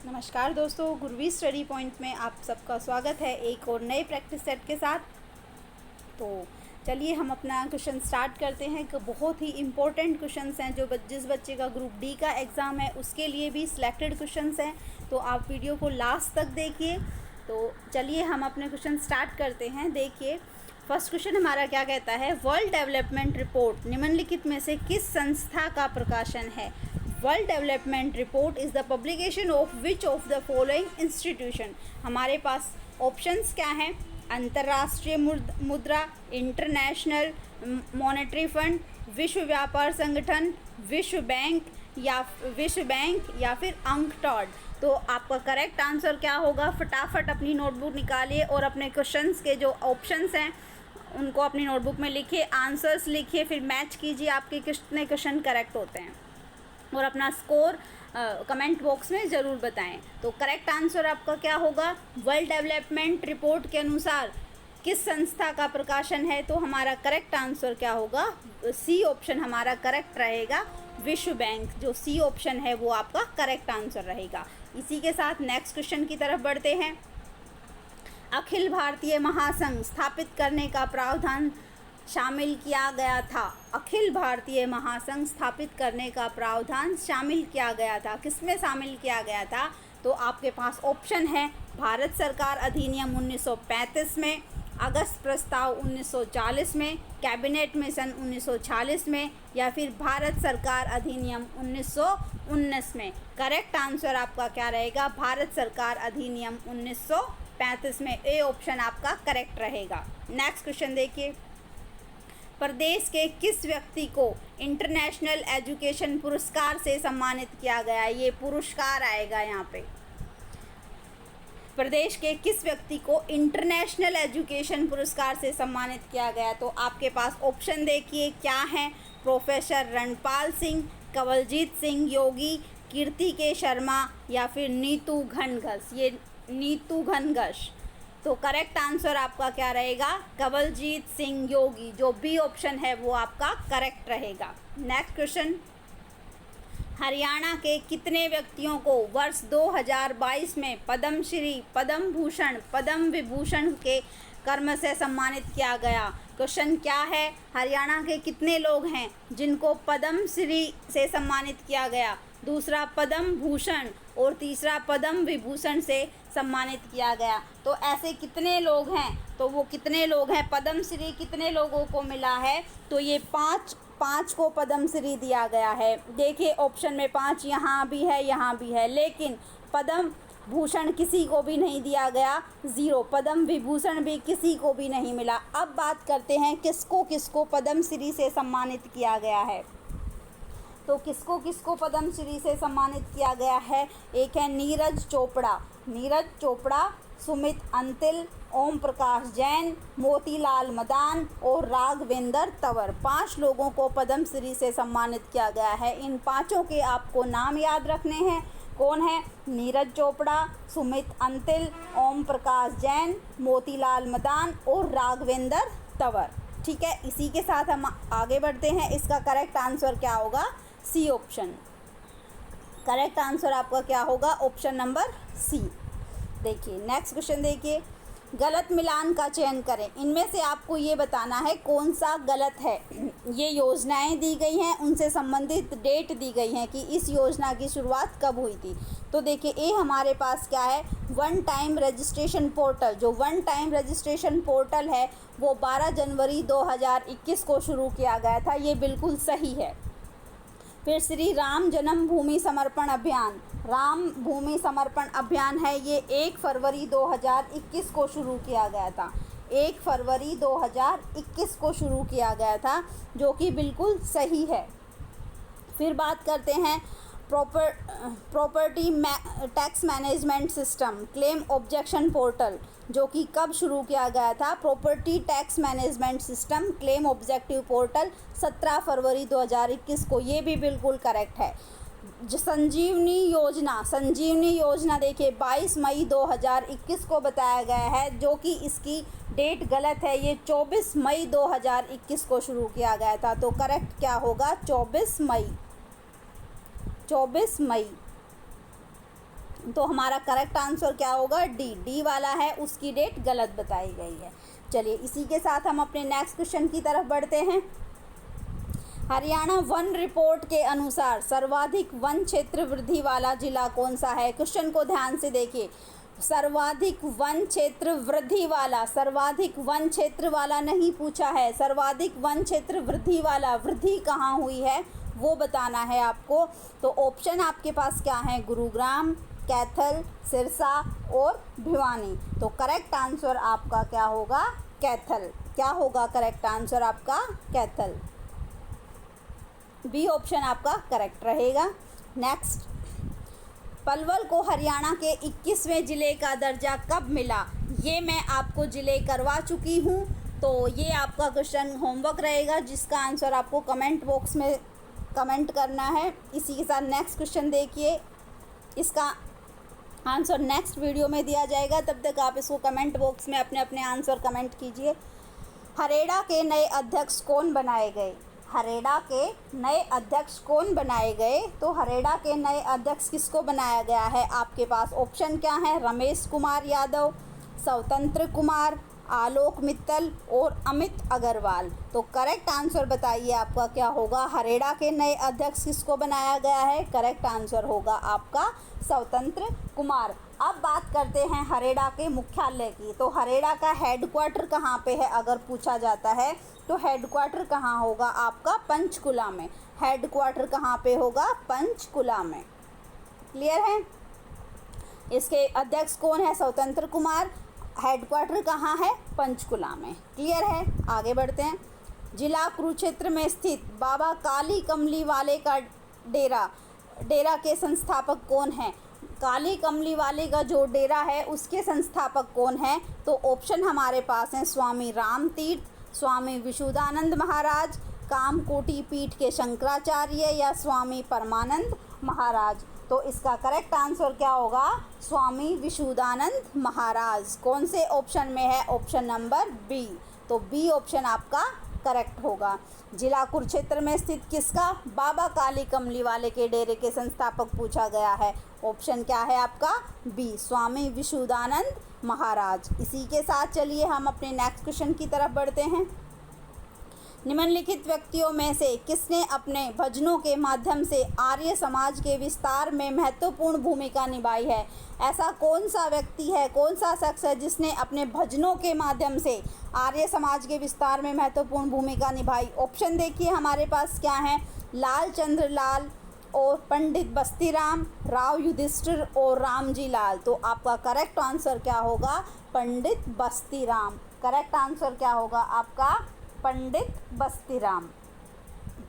नमस्कार दोस्तों, गुरवी study point में आप सबका स्वागत है एक और नए प्रैक्टिस सेट के साथ। तो चलिए हम अपना क्वेश्चन स्टार्ट करते हैं कि बहुत ही इम्पोर्टेंट क्वेश्चंस हैं जो जिस बच्चे का ग्रुप डी का एग्ज़ाम है उसके लिए भी सिलेक्टेड क्वेश्चंस हैं। तो आप वीडियो को लास्ट तक देखिए। तो चलिए हम अपने क्वेश्चन स्टार्ट करते हैं। देखिए फर्स्ट क्वेश्चन हमारा क्या कहता है, वर्ल्ड डेवलपमेंट रिपोर्ट निम्नलिखित में से किस संस्था का प्रकाशन है। World development report is the publication of which of the following institution. हमारे पास ऑप्शंस क्या हैं, अंतर्राष्ट्रीय मुद्रा, इंटरनेशनल मॉनेटरी फंड, विश्व व्यापार संगठन, विश्व बैंक या फिर अंकटॉड। तो आपका करेक्ट आंसर क्या होगा, फटाफट अपनी नोटबुक निकालिए और अपने क्वेश्चंस के जो ऑप्शंस हैं उनको अपनी नोटबुक में लिखिए, आंसर्स लिखिए, फिर मैच कीजिए आपके कितने क्वेश्चन करेक्ट होते हैं और अपना स्कोर कमेंट बॉक्स में ज़रूर बताएं। तो करेक्ट आंसर आपका क्या होगा, वर्ल्ड डेवलपमेंट रिपोर्ट के अनुसार किस संस्था का प्रकाशन है। तो हमारा करेक्ट आंसर क्या होगा, सी ऑप्शन हमारा करेक्ट रहेगा, विश्व बैंक। जो सी ऑप्शन है वो आपका करेक्ट आंसर रहेगा। इसी के साथ नेक्स्ट क्वेश्चन की तरफ बढ़ते हैं। अखिल भारतीय महासंघ स्थापित करने का प्रावधान शामिल किया गया था। अखिल भारतीय महासंघ स्थापित करने का प्रावधान शामिल किया गया था, किसमें शामिल किया गया था। तो आपके पास ऑप्शन है, भारत सरकार अधिनियम 1935 में, अगस्त प्रस्ताव 1940 में, कैबिनेट मिशन 1946 में या फिर भारत सरकार अधिनियम 1919 में। करेक्ट आंसर आपका क्या रहेगा, भारत सरकार अधिनियम 1935 में। ए ऑप्शन आपका करेक्ट रहेगा। नेक्स्ट क्वेश्चन देखिए, प्रदेश के किस व्यक्ति को इंटरनेशनल एजुकेशन पुरस्कार से सम्मानित किया गया। ये पुरस्कार आएगा यहाँ पे, प्रदेश के किस व्यक्ति को इंटरनेशनल एजुकेशन पुरस्कार से सम्मानित किया गया। तो आपके पास ऑप्शन देखिए क्या है, प्रोफेसर रणपाल सिंह, कंवलजीत सिंह योगी, कीर्ति के शर्मा या फिर नीतू घनघस। ये नीतू घनघस। तो करेक्ट आंसर आपका क्या रहेगा, कंवलजीत सिंह योगी। जो बी ऑप्शन है वो आपका करेक्ट रहेगा। नेक्स्ट क्वेश्चन, हरियाणा के कितने व्यक्तियों को वर्ष 2022 में पद्मश्री, पद्म भूषण, पद्म विभूषण के कर्म से सम्मानित किया गया। क्वेश्चन क्या है, हरियाणा के कितने लोग हैं जिनको पद्मश्री से सम्मानित किया गया, दूसरा पद्म भूषण और तीसरा पद्म विभूषण से सम्मानित किया गया। तो ऐसे कितने लोग हैं, तो वो कितने लोग हैं, पद्मश्री कितने लोगों को मिला है। तो ये पाँच को पद्मश्री दिया गया है। देखिए ऑप्शन में 5 यहाँ भी है, यहाँ भी है, लेकिन पद्म भूषण किसी को भी नहीं दिया गया, 0। पद्म विभूषण भी किसी को भी नहीं मिला। अब बात करते हैं किसको किसको पद्मश्री से सम्मानित किया गया है। तो किसको किसको पद्मश्री से सम्मानित किया गया है, एक है नीरज चोपड़ा, सुमित अंतिल, ओम प्रकाश जैन, मोतीलाल मदान और राघवेंद्र तंवर। 5 लोगों को पद्मश्री से सम्मानित किया गया है। इन 5 के आपको नाम याद रखने हैं। कौन है, नीरज चोपड़ा, सुमित अंतिल, ओम प्रकाश जैन, मोतीलाल मदान और राघवेंद्र तंवर। ठीक है, इसी के साथ हम आगे बढ़ते हैं। इसका करेक्ट आंसर क्या होगा, सी ऑप्शन। करेक्ट आंसर आपका क्या होगा, ऑप्शन नंबर सी। देखिए नेक्स्ट क्वेश्चन देखिए, गलत मिलान का चयन करें। इनमें से आपको ये बताना है कौन सा गलत है। ये योजनाएं दी गई हैं, उनसे संबंधित डेट दी गई हैं कि इस योजना की शुरुआत कब हुई थी। तो देखिए ए हमारे पास क्या है, वन टाइम रजिस्ट्रेशन पोर्टल। जो वन टाइम रजिस्ट्रेशन पोर्टल है वो 12 जनवरी 2021 को शुरू किया गया था, ये बिल्कुल सही है। फिर श्री राम जन्मभूमि समर्पण अभियान, राम भूमि समर्पण अभियान है, ये 1 फरवरी 2021 को शुरू किया गया था। 1 फरवरी 2021 को शुरू किया गया था, जो कि बिल्कुल सही है। फिर बात करते हैं property tax management system claim objection portal, जो कि कब शुरू किया गया था। Property tax management system claim objective portal 17 फरवरी 2021 को, ये भी बिल्कुल करेक्ट है। संजीवनी योजना देखिए 22 मई 2021 को बताया गया है, जो कि इसकी डेट गलत है। ये 24 मई 2021 को शुरू किया गया था। तो करेक्ट क्या होगा, 24 मई। तो हमारा करेक्ट आंसर क्या होगा, डी वाला है, उसकी डेट गलत बताई गई है। चलिए इसी के साथ हम अपने नेक्स्ट क्वेश्चन की तरफ बढ़ते हैं। हरियाणा वन रिपोर्ट के अनुसार सर्वाधिक वन क्षेत्र वृद्धि वाला जिला कौन सा है? क्वेश्चन को ध्यान से देखिए, सर्वाधिक वन क्षेत्र वृद्धि वाला, सर्वाधिक वन क्षेत्र वाला नहीं पूछा है, सर्वाधिक वन क्षेत्र वृद्धि वाला, वृद्धि कहाँ हुई है वो बताना है आपको। तो ऑप्शन आपके पास क्या है, गुरुग्राम, कैथल, सिरसा और भिवानी। तो करेक्ट आंसर आपका क्या होगा, कैथल। क्या होगा करेक्ट आंसर आपका, कैथल। बी ऑप्शन आपका करेक्ट रहेगा। नेक्स्ट, पलवल को हरियाणा के 21वें ज़िले का दर्जा कब मिला? ये मैं आपको ज़िले करवा चुकी हूँ, तो ये आपका क्वेश्चन होमवर्क रहेगा जिसका आंसर आपको कमेंट बॉक्स में कमेंट करना है। इसी के साथ नेक्स्ट क्वेश्चन देखिए, इसका आंसर नेक्स्ट वीडियो में दिया जाएगा, तब तक आप इसको कमेंट बॉक्स में अपने अपने आंसर कमेंट कीजिए। हरेड़ा के नए अध्यक्ष कौन बनाए गए? हरेड़ा के नए अध्यक्ष कौन बनाए गए? तो हरेड़ा के नए अध्यक्ष किसको बनाया गया है? आपके पास ऑप्शन क्या है, रमेश कुमार यादव, स्वतंत्र कुमार, आलोक मित्तल और अमित अग्रवाल। तो करेक्ट आंसर बताइए आपका क्या होगा, हरेड़ा के नए अध्यक्ष किसको बनाया गया है? करेक्ट आंसर होगा आपका स्वतंत्र कुमार। अब बात करते हैं हरेड़ा के मुख्यालय की। तो हरेड़ा का हेडक्वार्टर कहाँ पे है अगर पूछा जाता है, तो हेडक्वार्टर कहाँ होगा आपका, पंचकुला में। हेडक्वार्टर कहाँ पे होगा, पंचकुला में। क्लियर है? इसके अध्यक्ष कौन है, स्वतंत्र कुमार। हेडक्वार्टर कहाँ है, पंचकुला में। क्लियर है? आगे बढ़ते हैं। जिला कुरुक्षेत्र में स्थित बाबा काली कमली वाले का डेरा के संस्थापक कौन है? काली कमली वाले का जो डेरा है उसके संस्थापक कौन है? तो ऑप्शन हमारे पास हैं, स्वामी राम तीर्थ, स्वामी विशुद्धानंद महाराज, कामकोटि पीठ के शंकराचार्य या स्वामी परमानंद महाराज। तो इसका करेक्ट आंसर क्या होगा, स्वामी विशुद्धानंद महाराज। कौन से ऑप्शन में है, ऑप्शन नंबर बी। तो बी ऑप्शन आपका करेक्ट होगा। जिला कुरुक्षेत्र में स्थित किसका, बाबा काली कमली वाले के डेरे के संस्थापक पूछा गया है। ऑप्शन क्या है आपका, बी, स्वामी विशुद्धानंद महाराज। इसी के साथ चलिए हम अपने नेक्स्ट क्वेश्चन की तरफ बढ़ते हैं। निम्नलिखित व्यक्तियों में से किसने अपने भजनों के माध्यम से आर्य समाज के विस्तार में महत्वपूर्ण भूमिका निभाई है? ऐसा कौन सा व्यक्ति है, कौन सा शख्स है जिसने अपने भजनों के माध्यम से आर्य समाज के विस्तार में महत्वपूर्ण भूमिका निभाई? ऑप्शन देखिए हमारे पास क्या है, लाल चंद्र लाल और पंडित बस्तीराम, राव युधिष्ठिर और रामजी लाल। तो आपका करेक्ट आंसर क्या होगा, पंडित बस्तीराम। करेक्ट आंसर क्या होगा आपका, पंडित बस्तीराम।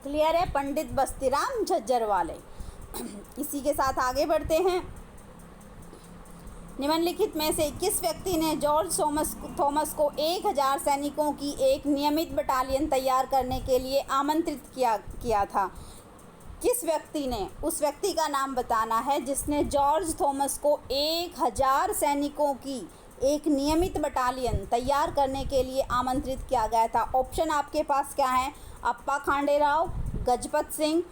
क्लियर है? पंडित बस्तीराम झज्जर वाले। इसी के साथ आगे बढ़ते हैं। निम्नलिखित में से किस व्यक्ति ने जॉर्ज थॉमस को 1000 सैनिकों की एक नियमित बटालियन तैयार करने के लिए आमंत्रित किया था? किस व्यक्ति ने, उस व्यक्ति का नाम बताना है जिसने जॉर्ज थॉमस को 1000 सैनिकों की एक नियमित बटालियन तैयार करने के लिए आमंत्रित किया गया था। ऑप्शन आपके पास क्या है, अप्पा खांडेराव, गजपत सिंह,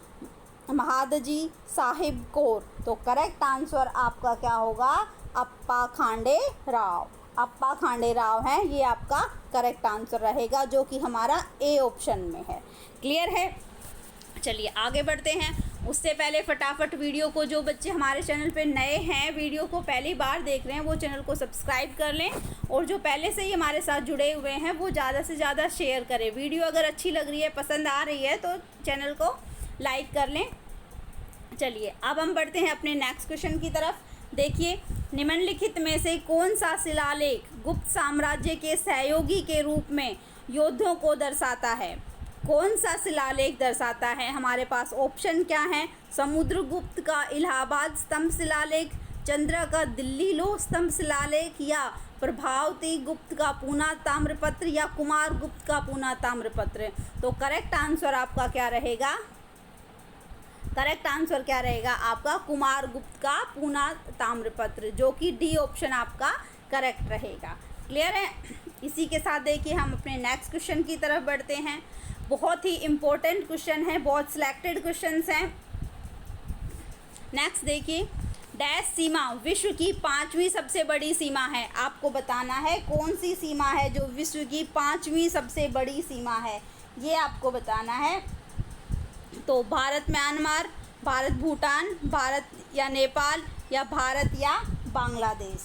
महादजी, साहिब कौर। तो करेक्ट आंसर आपका क्या होगा, अप्पा खांडेराव। अप्पा खांडेराव हैं, ये आपका करेक्ट आंसर रहेगा जो कि हमारा ए ऑप्शन में है। क्लियर है? चलिए आगे बढ़ते हैं। उससे पहले फटाफट वीडियो को, जो बच्चे हमारे चैनल पे नए हैं, वीडियो को पहली बार देख रहे हैं, वो चैनल को सब्सक्राइब कर लें और जो पहले से ही हमारे साथ जुड़े हुए हैं वो ज़्यादा से ज़्यादा शेयर करें। वीडियो अगर अच्छी लग रही है, पसंद आ रही है तो चैनल को लाइक कर लें। चलिए अब हम बढ़ते हैं अपने नेक्स्ट क्वेश्चन की तरफ। देखिए, निम्नलिखित में से कौन सा शिलालेख गुप्त साम्राज्य के सहयोगी के रूप में योद्धों को दर्शाता है? कौन सा शिलालेख दर्शाता है? हमारे पास ऑप्शन क्या है, समुद्रगुप्त का इलाहाबाद स्तंभ शिलालेख, चंद्र का दिल्ली लोह स्तंभ शिलालेख, या प्रभावती गुप्त का पूना ताम्रपत्र, या कुमार गुप्त का पूना ताम्रपत्र। तो करेक्ट आंसर आपका क्या रहेगा, करेक्ट आंसर क्या रहेगा आपका, कुमार गुप्त का पूना ताम्रपत्र, जो कि डी ऑप्शन आपका करेक्ट रहेगा। क्लियर है? इसी के साथ देखिए हम अपने नेक्स्ट क्वेश्चन की तरफ बढ़ते हैं। बहुत ही इम्पोर्टेंट क्वेश्चन है, बहुत सिलेक्टेड क्वेश्चंस हैं। नेक्स्ट देखिए, डैश सीमा विश्व की 5वीं सबसे बड़ी सीमा है। आपको बताना है कौन सी सीमा है जो विश्व की 5वीं सबसे बड़ी सीमा है, ये आपको बताना है। तो भारत म्यांमार, भारत भूटान, भारत या नेपाल, या भारत या बांग्लादेश,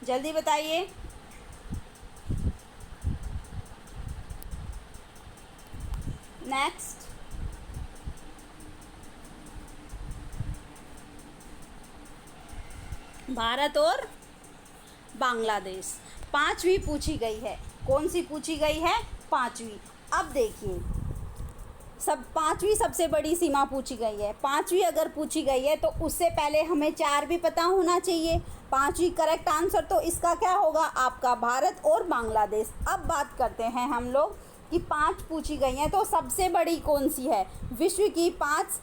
जल्दी बताइए। नेक्स्ट, भारत और बांग्लादेश। 5वीं पूछी गई है। कौन सी पूछी गई है? 5वीं। अब देखिए, सब 5वीं सबसे बड़ी सीमा पूछी गई है। 5वीं अगर पूछी गई है तो उससे पहले हमें 4 भी पता होना चाहिए। 5वीं करेक्ट आंसर तो इसका क्या होगा? आपका भारत और बांग्लादेश। अब बात करते हैं हम लोग कि 5 पूछी गई हैं तो सबसे बड़ी कौन सी है? विश्व की 5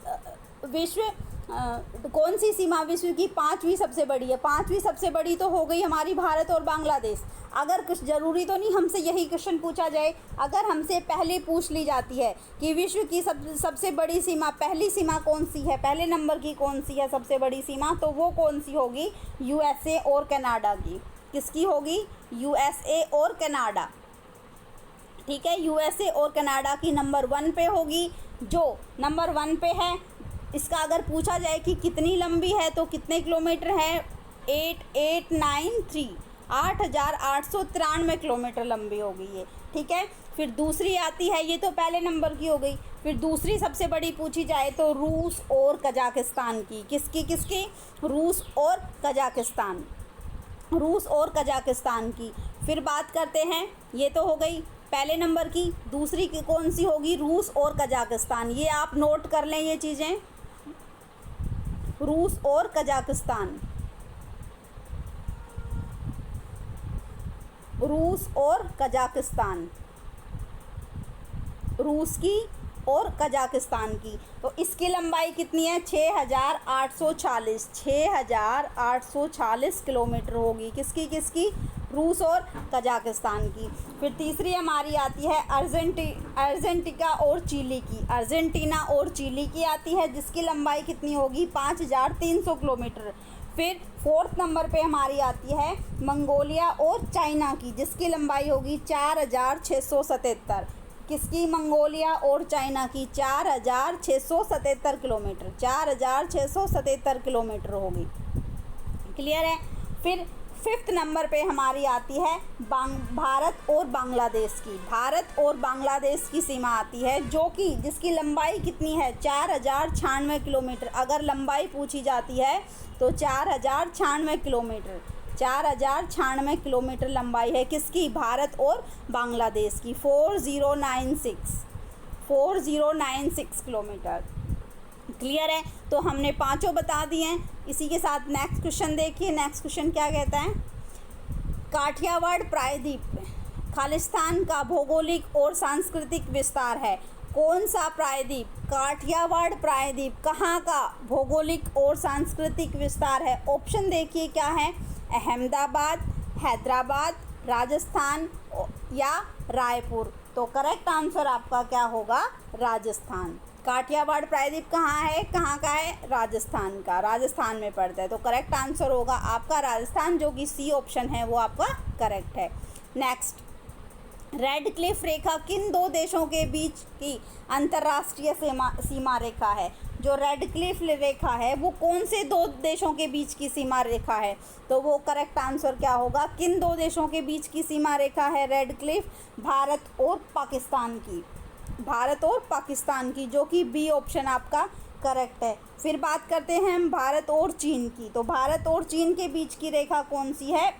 कौन सी सीमा विश्व की 5वीं सबसे बड़ी है? 5वीं सबसे बड़ी तो हो गई हमारी भारत और बांग्लादेश। अगर कुछ ज़रूरी तो नहीं हमसे यही क्वेश्चन पूछा जाए। अगर हमसे पहले पूछ ली जाती है कि विश्व की सबसे बड़ी सीमा, पहली सीमा कौन सी है, पहले नंबर की कौन सी है सबसे बड़ी सीमा, तो वो कौन सी होगी? USA और कनाडा की। किसकी होगी? USA और कनाडा। ठीक है, USA और कनाडा की नंबर 1 पे होगी। जो नंबर 1 पे है, इसका अगर पूछा जाए कि कितनी लंबी है तो कितने किलोमीटर है? 8893 8,893 किलोमीटर लंबी होगी ये। ठीक है, फिर दूसरी आती है, ये तो पहले नंबर की हो गई। फिर दूसरी सबसे बड़ी पूछी जाए तो रूस और कजाकिस्तान की। किसकी किसकी? रूस और कजाकिस्तान, रूस और कजाकिस्तान की। फिर बात करते हैं, ये तो हो गई पहले नंबर की। दूसरी की कौन सी होगी? रूस और कजाकिस्तान। ये आप नोट कर लें ये चीज़ें, रूस और कजाकिस्तान, रूस और कजाकिस्तान, रूस की और कजाकिस्तान की। तो इसकी लंबाई कितनी है? 6,840 6,840 किलोमीटर होगी। किसकी किसकी? रूस और कजाकिस्तान की। फिर तीसरी हमारी आती है अर्जेंटीना और चिली की। अर्जेंटीना और चिली की आती है, जिसकी लंबाई कितनी होगी? 5,300 किलोमीटर। फिर 4th नंबर पे हमारी आती है मंगोलिया और चाइना की, जिसकी लंबाई होगी 4,677। किसकी? मंगोलिया और चाइना की। 4,677 किलोमीटर, 4,677 किलोमीटर होगी। क्लियर है? फिर 5th नंबर पे हमारी आती है भारत और बांग्लादेश की। भारत और बांग्लादेश की सीमा आती है, जो कि जिसकी लंबाई कितनी है? 4,096 किलोमीटर। अगर लंबाई पूछी जाती है तो 4,096 किलोमीटर, 4,096 किलोमीटर लंबाई है। किसकी? भारत और बांग्लादेश की। 4096 किलोमीटर। क्लियर है? तो हमने पांचों बता दिए हैं। इसी के साथ नेक्स्ट क्वेश्चन देखिए। नेक्स्ट क्वेश्चन क्या कहता है? काठियावाड़ प्रायद्वीप खालिस्तान का भौगोलिक और सांस्कृतिक विस्तार है। कौन सा प्रायद्वीप? काठियावाड़ प्रायद्वीप कहाँ का भौगोलिक और सांस्कृतिक विस्तार है? ऑप्शन देखिए क्या है? अहमदाबाद, हैदराबाद, राजस्थान या रायपुर। तो करेक्ट आंसर आपका क्या होगा? राजस्थान। काठियावाड़ प्रायद्वीप कहाँ है? कहाँ का है? राजस्थान का, राजस्थान में पड़ता है। तो करेक्ट आंसर होगा आपका राजस्थान, जो कि सी ऑप्शन है वो आपका करेक्ट है। नेक्स्ट, रेड क्लिफ रेखा किन 2 देशों के बीच की अंतर्राष्ट्रीय सीमा रेखा है? जो रेड क्लिफ रेखा है वो कौन से 2 देशों के बीच की सीमा रेखा है? तो वो करेक्ट आंसर क्या होगा? किन 2 देशों के बीच की सीमा रेखा है रेड क्लिफ? भारत और पाकिस्तान की, भारत और पाकिस्तान की, जो कि बी ऑप्शन आपका करेक्ट है। फिर बात करते हैं हम भारत और चीन की। तो भारत और चीन के बीच की रेखा कौन सी है?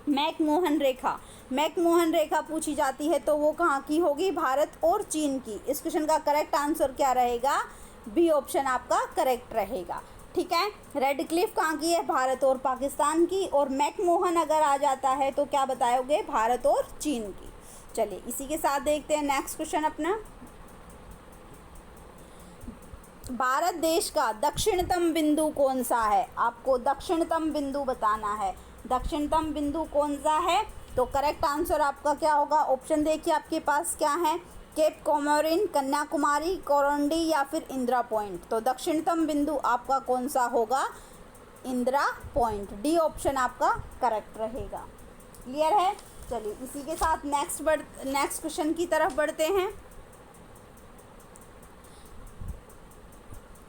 मैकमोहन रेखा। मैकमोहन रेखा पूछी जाती है तो वो कहाँ की होगी? भारत और चीन की। इस क्वेश्चन का करेक्ट आंसर क्या रहेगा? बी ऑप्शन आपका करेक्ट रहेगा। ठीक है, रेड क्लिफ कहाँ की है? भारत और पाकिस्तान की। और मैकमोहन अगर आ जाता है तो क्या बताओगे? भारत और चीन की। चलिए इसी के साथ देखते हैं नेक्स्ट क्वेश्चन अपना। भारत देश का दक्षिणतम बिंदु कौन सा है? आपको दक्षिणतम बिंदु बताना है। दक्षिणतम बिंदु कौन सा है? तो करेक्ट आंसर आपका क्या होगा? ऑप्शन देखिए आपके पास क्या है? केप कोमोरिन, कन्याकुमारी, कोरंडी या फिर इंदिरा पॉइंट। तो दक्षिणतम बिंदु आपका कौन सा होगा? इंदिरा पॉइंट। डी ऑप्शन आपका करेक्ट रहेगा। क्लियर है? चलिए इसी के साथ नेक्स्ट क्वेश्चन की तरफ बढ़ते हैं।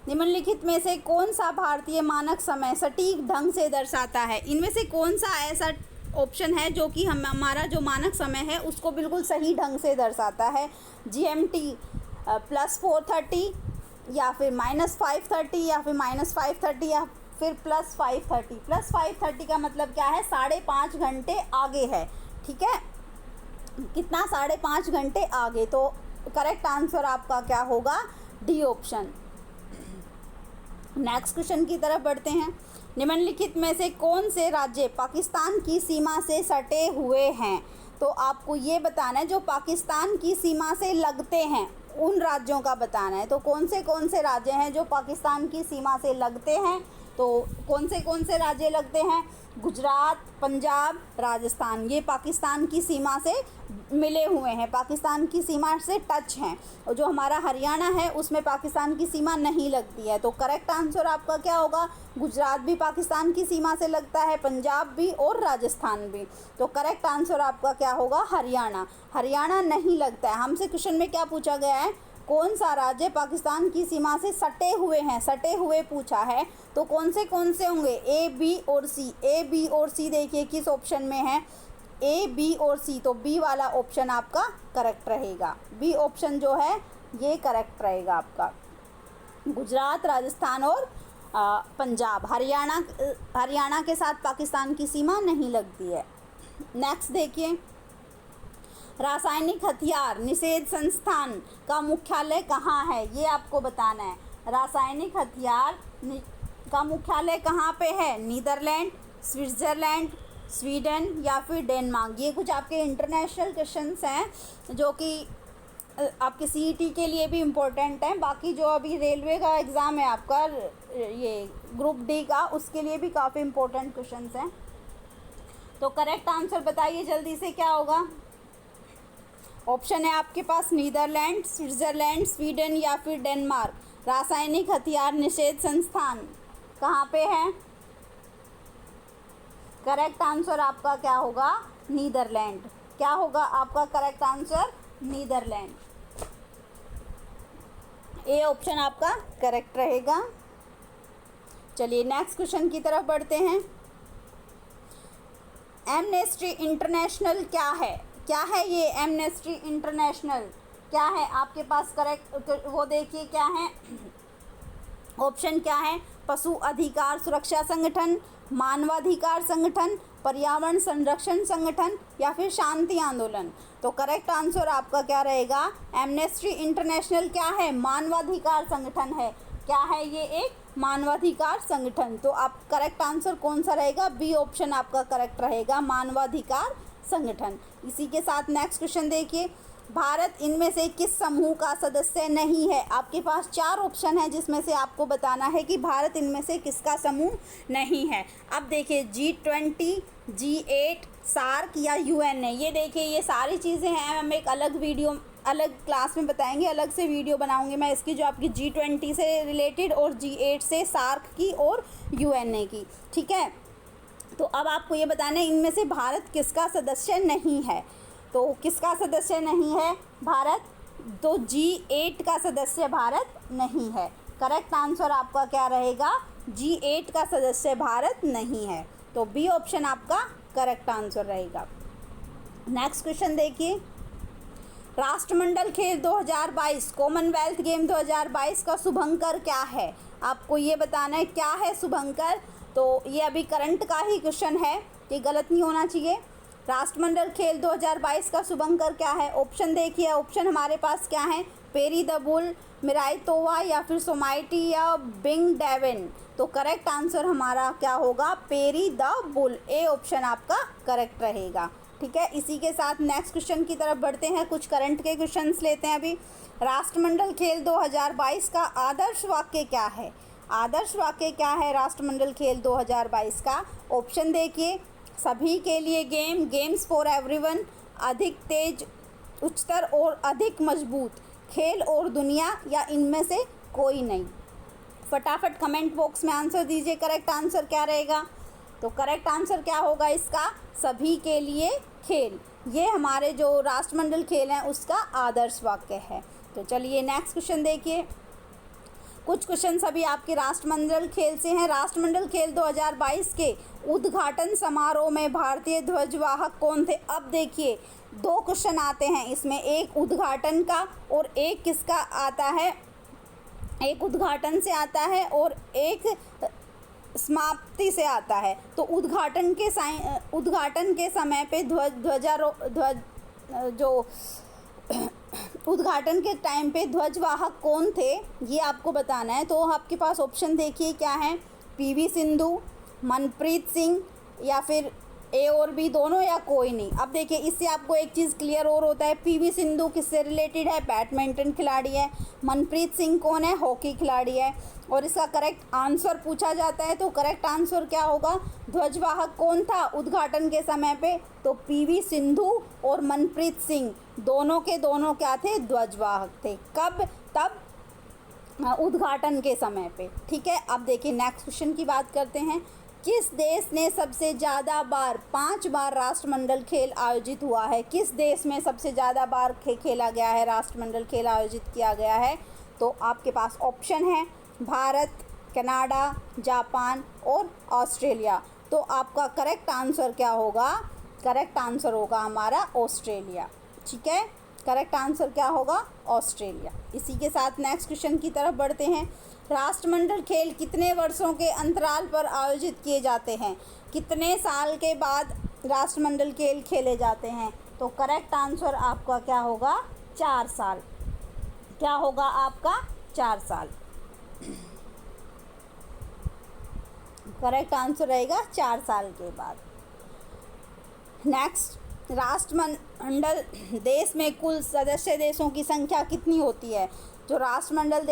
निम्नलिखित में से कौन सा भारतीय मानक समय सटीक ढंग से दर्शाता है? इनमें से कौन सा ऐसा ऑप्शन है जो कि हमारा जो मानक समय है उसको बिल्कुल सही ढंग से दर्शाता है? GMT +4:30 या फिर -5:30 या फिर -5:30 या फिर +5:30। +5:30 का मतलब क्या है? 5.5 घंटे आगे है। ठीक है, कितना? 5.5 घंटे आगे। तो करेक्ट आंसर आपका क्या होगा? D option. नेक्स्ट क्वेश्चन की तरफ बढ़ते हैं। निम्नलिखित में से कौन से राज्य पाकिस्तान की सीमा से सटे हुए हैं? तो आपको ये बताना है जो पाकिस्तान की सीमा से लगते हैं उन राज्यों का बताना है। तो कौन से राज्य हैं जो पाकिस्तान की सीमा से लगते हैं? तो कौन से राज्य लगते हैं? गुजरात, पंजाब, राजस्थान। ये पाकिस्तान की सीमा से मिले हुए हैं, पाकिस्तान की सीमा से टच हैं। और जो हमारा हरियाणा है उसमें पाकिस्तान की सीमा नहीं लगती है। तो करेक्ट आंसर आपका क्या होगा? गुजरात भी पाकिस्तान की सीमा से लगता है, पंजाब भी और राजस्थान भी। तो करेक्ट आंसर आपका क्या होगा? हरियाणा। हरियाणा नहीं लगता है। हमसे क्वेश्चन में क्या पूछा गया है? कौन सा राज्य पाकिस्तान की सीमा से सटे हुए हैं? सटे हुए पूछा है। तो कौन से होंगे? ए, बी और सी। ए, बी और सी देखिए किस ऑप्शन में है? ए, बी और सी। तो बी वाला ऑप्शन आपका करेक्ट रहेगा। बी ऑप्शन जो है ये करेक्ट रहेगा आपका। गुजरात, राजस्थान और पंजाब। हरियाणा के साथ पाकिस्तान की सीमा नहीं लगती है। नेक्स्ट देखिए, रासायनिक हथियार निषेध संस्थान का मुख्यालय कहाँ है? ये आपको बताना है। रासायनिक हथियार का मुख्यालय कहाँ पे है? नीदरलैंड, स्विट्ज़रलैंड, स्वीडन या फिर डेनमार्क। ये कुछ आपके इंटरनेशनल क्वेश्चंस हैं जो कि आपके CET के लिए भी इम्पोर्टेंट हैं। बाकी जो अभी रेलवे का एग्ज़ाम है आपका, ये ग्रुप D का, उसके लिए भी काफ़ी इम्पोर्टेंट क्वेश्चंस हैं। तो करेक्ट आंसर बताइए जल्दी से, क्या होगा? ऑप्शन है आपके पास नीदरलैंड, स्विट्ज़रलैंड, स्वीडन या फिर डेनमार्क। रासायनिक हथियार निषेध संस्थान कहाँ पे है? करेक्ट आंसर आपका क्या होगा? नीदरलैंड। क्या होगा आपका correct answer? Netherland. A option आपका करेक्ट रहेगा। चलिए नेक्स्ट क्वेश्चन की तरफ बढ़ते हैं। एमनेस्टी इंटरनेशनल क्या है? क्या है ये एमनेस्टी इंटरनेशनल? क्या है आपके पास? करेक्ट वो देखिए क्या है। ऑप्शन क्या है? पशु अधिकार सुरक्षा संगठन, मानवाधिकार संगठन, पर्यावरण संरक्षण संगठन या फिर शांति आंदोलन। तो करेक्ट आंसर आपका क्या रहेगा? एमनेस्टी इंटरनेशनल क्या है? मानवाधिकार संगठन है। क्या है ये? एक मानवाधिकार संगठन। तो आप करेक्ट आंसर कौन सा रहेगा? बी ऑप्शन आपका करेक्ट रहेगा, मानवाधिकार संगठन। इसी के साथ नेक्स्ट क्वेश्चन देखिए, भारत इनमें से किस समूह का सदस्य नहीं है? आपके पास 4 ऑप्शन है जिसमें से आपको बताना है कि भारत इनमें से किसका समूह नहीं है। अब देखिए G20, G8, सार्क या UNA। ये देखिए ये सारी चीज़ें हैं। हम एक अलग क्लास में बताएंगे, अलग से वीडियो बनाऊंगी मैं इसकी, जो आपकी G20 से रिलेटेड और G8 से, सार्क की और UNA की। ठीक है, तो अब आपको ये बताना है इनमें से भारत किसका सदस्य नहीं है। तो किसका सदस्य नहीं है भारत? तो G8 का सदस्य भारत नहीं है। करेक्ट आंसर आपका क्या रहेगा? G8 का सदस्य भारत नहीं है। तो बी ऑप्शन आपका करेक्ट आंसर रहेगा। नेक्स्ट क्वेश्चन देखिए, राष्ट्रमंडल खेल 2022, कॉमनवेल्थ गेम 2022 का शुभंकर क्या है? आपको ये बताना है क्या है शुभंकर। तो ये अभी करंट का ही क्वेश्चन है, ये गलत नहीं होना चाहिए। राष्ट्रमंडल खेल 2022 का शुभंकर क्या है? ऑप्शन देखिए, ऑप्शन हमारे पास क्या है? पेरी द बुल, मिराई तोवा या फिर सोमाइटी या बिंग डेविन। तो करेक्ट आंसर हमारा क्या होगा? Peri the bull. A option आपका करेक्ट रहेगा। ठीक है, इसी के साथ नेक्स्ट क्वेश्चन की तरफ बढ़ते हैं। कुछ करंट के क्वेश्चंस लेते हैं अभी। राष्ट्रमंडल खेल 2022 का आदर्श वाक्य क्या है? आदर्श वाक्य क्या है राष्ट्रमंडल खेल 2022 का? ऑप्शन देखिए, सभी के लिए गेम, गेम्स फॉर एवरीवन, अधिक तेज उच्चतर और अधिक मजबूत, खेल और दुनिया, या इनमें से कोई नहीं। फटाफट कमेंट बॉक्स में आंसर दीजिए, करेक्ट आंसर क्या रहेगा। तो करेक्ट आंसर क्या होगा इसका, सभी के लिए खेल। ये हमारे जो राष्ट्रमंडल खेल हैं उसका आदर्श वाक्य है। तो चलिए नेक्स्ट क्वेश्चन देखिए। कुछ क्वेश्चन सभी आपके राष्ट्रमंडल खेल से हैं। राष्ट्रमंडल खेल 2022 के उद्घाटन समारोह में भारतीय ध्वजवाहक कौन थे। अब देखिए 2 क्वेश्चन आते हैं इसमें, एक उद्घाटन का और एक किसका आता है, एक उद्घाटन से आता है और एक समाप्ति से आता है। तो उद्घाटन के समय पे उद्घाटन के टाइम पे ध्वजवाहक कौन थे ये आपको बताना है। तो आपके पास ऑप्शन देखिए क्या है, पीवी सिंधु, मनप्रीत सिंह, या फिर ए और बी दोनों, या कोई नहीं। अब देखिए इससे आपको एक चीज़ क्लियर और होता है, पीवी सिंधु किससे रिलेटेड है, बैडमिंटन खिलाड़ी है। मनप्रीत सिंह कौन है, हॉकी खिलाड़ी है। और इसका करेक्ट आंसर पूछा जाता है तो करेक्ट आंसर क्या होगा, ध्वजवाहक कौन था उद्घाटन के समय पे, तो पीवी सिंधु और मनप्रीत सिंह दोनों के दोनों क्या थे, ध्वजवाहक थे। कब, तब उद्घाटन के समय पे। ठीक है, अब देखिए नेक्स्ट क्वेश्चन की बात करते हैं। किस देश ने सबसे ज़्यादा बार 5 बार राष्ट्रमंडल खेल आयोजित हुआ है। किस देश में सबसे ज़्यादा बार खेला गया है, राष्ट्रमंडल खेल आयोजित किया गया है। तो आपके पास ऑप्शन है भारत, कनाडा, जापान और ऑस्ट्रेलिया। तो आपका करेक्ट आंसर क्या होगा, करेक्ट आंसर होगा हमारा ऑस्ट्रेलिया। ठीक है, करेक्ट आंसर क्या होगा, ऑस्ट्रेलिया। इसी के साथ नेक्स्ट क्वेश्चन की तरफ बढ़ते हैं। राष्ट्रमंडल खेल कितने वर्षों के अंतराल पर आयोजित किए जाते हैं, कितने साल के बाद राष्ट्रमंडल खेल खेले जाते हैं। तो करेक्ट आंसर आपका क्या होगा, 4 साल। क्या होगा आपका, 4 साल। करेक्ट आंसर रहेगा 4 साल के बाद। नेक्स्ट, राष्ट्रमंडल देश में कुल सदस्य देशों की संख्या कितनी होती है। जो राष्ट्रमंडल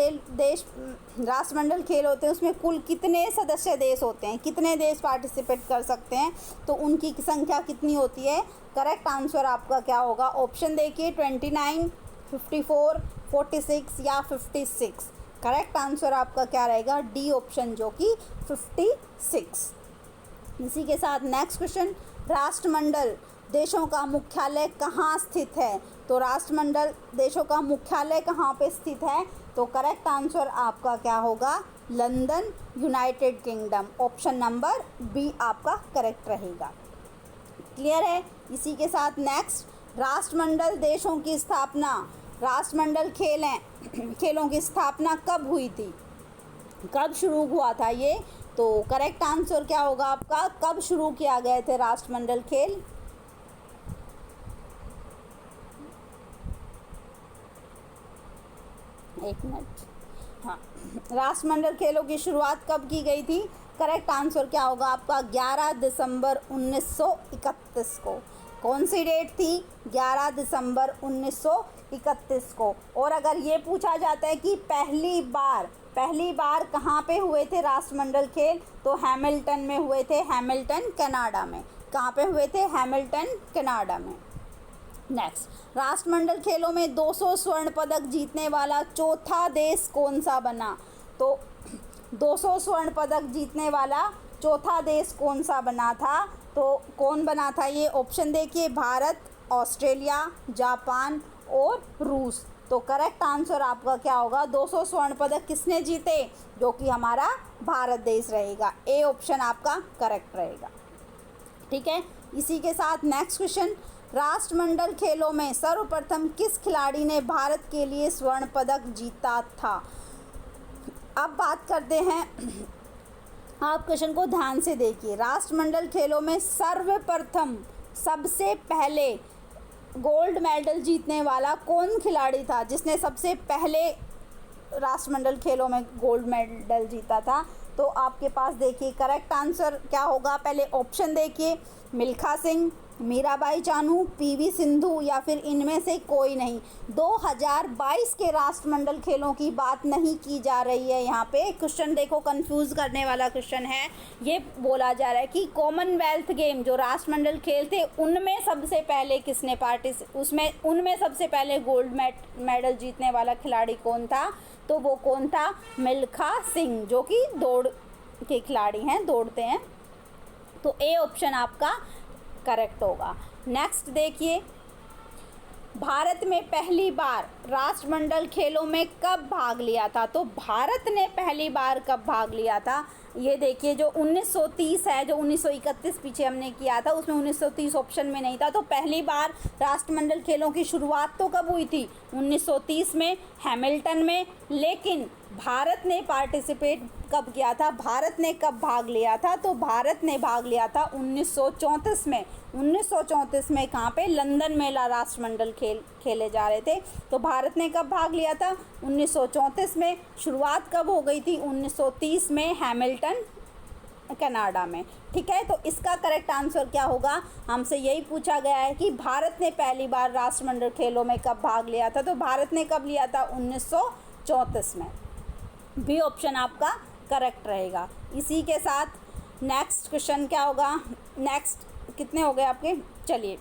खेल होते हैं उसमें कुल कितने सदस्य देश होते हैं, कितने देश पार्टिसिपेट कर सकते हैं, तो उनकी संख्या कितनी होती है। करेक्ट आंसर आपका क्या होगा, ऑप्शन देखिए 29, 54, 46 या 56। करेक्ट आंसर आपका क्या रहेगा, डी ऑप्शन जो कि 56। इसी के साथ नेक्स्ट क्वेश्चन, राष्ट्रमंडल देशों का मुख्यालय कहाँ स्थित है। तो राष्ट्रमंडल देशों का मुख्यालय कहाँ पे स्थित है। तो करेक्ट आंसर आपका क्या होगा, London, United Kingdom. Option number B आपका करेक्ट रहेगा। क्लियर है। इसी के साथ नेक्स्ट, राष्ट्रमंडल देशों की स्थापना, राष्ट्रमंडल खेलों की स्थापना कब हुई थी, कब शुरू हुआ था ये। तो करेक्ट आंसर क्या होगा आपका, कब शुरू किया गए थे राष्ट्रमंडल खेल। एक मिनट, हाँ, राष्ट्रमंडल खेलों की शुरुआत कब की गई थी। करेक्ट आंसर क्या होगा आपका, 11 दिसंबर 1931 को। कौन सी डेट थी, 11 दिसंबर 1931 को। और अगर ये पूछा जाता है कि पहली बार कहाँ पे हुए थे राष्ट्रमंडल खेल, तो हैमिल्टन में हुए थे, हैमिल्टन कनाडा में। कहाँ पे हुए थे, हैमिल्टन कनाडा में। नेक्स्ट, राष्ट्रमंडल खेलों में 200 स्वर्ण पदक जीतने वाला चौथा देश कौन सा बना। तो 200 स्वर्ण पदक जीतने वाला चौथा देश कौन सा बना था, तो कौन बना था ये, ऑप्शन देखिए भारत, ऑस्ट्रेलिया, जापान और रूस। तो करेक्ट आंसर आपका क्या होगा, 200 स्वर्ण पदक किसने जीते, जो कि हमारा भारत देश रहेगा। ए ऑप्शन आपका करेक्ट रहेगा। ठीक है, इसी के साथ नेक्स्ट क्वेश्चन, राष्ट्रमंडल खेलों में सर्वप्रथम किस खिलाड़ी ने भारत के लिए स्वर्ण पदक जीता था। अब बात करते हैं, आप क्वेश्चन को ध्यान से देखिए। राष्ट्रमंडल खेलों में सर्वप्रथम, सबसे पहले गोल्ड मेडल जीतने वाला कौन खिलाड़ी था, जिसने सबसे पहले राष्ट्रमंडल खेलों में गोल्ड मेडल जीता था। तो आपके पास देखिए करेक्ट आंसर क्या होगा, पहले ऑप्शन देखिए, मिल्खा सिंह, मीराबाई चानू, पीवी सिंधु या फिर इनमें से कोई नहीं। 2022 के राष्ट्रमंडल खेलों की बात नहीं की जा रही है यहाँ पे। क्वेश्चन देखो, कंफ्यूज करने वाला क्वेश्चन है। ये बोला जा रहा है कि कॉमनवेल्थ गेम जो राष्ट्रमंडल खेल थे उनमें सबसे पहले किसने उनमें सबसे पहले गोल्ड मेडल जीतने वाला खिलाड़ी कौन था? तो वो कौन था? मिल्खा सिंह, जो कि दौड़ के खिलाड़ी हैं, दौड़ते हैं। तो ए ऑप्शन आपका करेक्ट होगा। नेक्स्ट देखिए, भारत में पहली बार राष्ट्रमंडल खेलों में कब भाग लिया था? तो भारत ने पहली बार कब भाग लिया था? ये देखिए, जो 1930 है, जो 1931 पीछे हमने किया था उसमें 1930 ऑप्शन में नहीं था। तो पहली बार राष्ट्रमंडल खेलों की शुरुआत तो कब हुई थी? 1930 में, हैमिल्टन में। लेकिन भारत ने पार्टिसिपेट कब किया था? भारत ने कब भाग लिया था? तो भारत ने भाग लिया था 1934 में। 1934 में कहाँ पे? लंदन में राष्ट्रमंडल खेले जा रहे थे। तो भारत ने कब भाग लिया था? 1934 में। शुरुआत कब हो गई थी? 1930 में, हैमिल्टन कनाडा में। ठीक है, तो इसका करेक्ट आंसर क्या होगा? हमसे यही पूछा गया है कि भारत ने पहली बार राष्ट्रमंडल खेलों में कब भाग लिया था। तो भारत ने कब लिया था? 1934 में। बी ऑप्शन आपका करेक्ट रहेगा। इसी के साथ नेक्स्ट क्वेश्चन क्या होगा? नेक्स्ट कितने हो गए आपके? चलिए,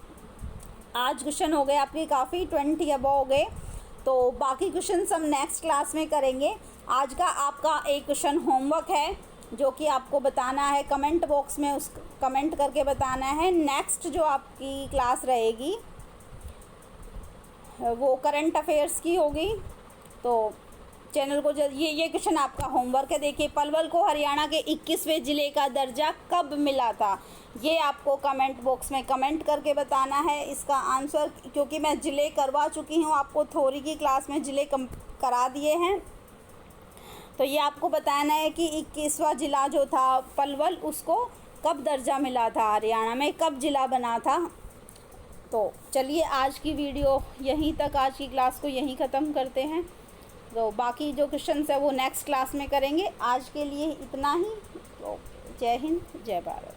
आज क्वेश्चन हो गए आपके काफ़ी, 20 अबव हो गए। तो बाकी क्वेश्चन हम नेक्स्ट क्लास में करेंगे। आज का आपका एक क्वेश्चन होमवर्क है जो कि आपको बताना है, कमेंट बॉक्स में उस कमेंट करके बताना है। नेक्स्ट जो आपकी क्लास रहेगी वो करंट अफेयर्स की होगी। तो चैनल को ये क्वेश्चन आपका होमवर्क है। देखिए, पलवल को हरियाणा के 21वें ज़िले का दर्जा कब मिला था? ये आपको कमेंट बॉक्स में कमेंट करके बताना है इसका आंसर, क्योंकि मैं ज़िले करवा चुकी हूँ आपको, थ्योरी की क्लास में ज़िले करा दिए हैं। तो ये आपको बताना है कि 21वां ज़िला जो था पलवल, उसको कब दर्जा मिला था, हरियाणा में कब ज़िला बना था। तो चलिए, आज की वीडियो यहीं तक, आज की क्लास को यहीं ख़त्म करते हैं। तो बाकी जो क्वेश्चंस है वो नेक्स्ट क्लास में करेंगे। आज के लिए इतना ही। तो जय हिंद, जय भारत।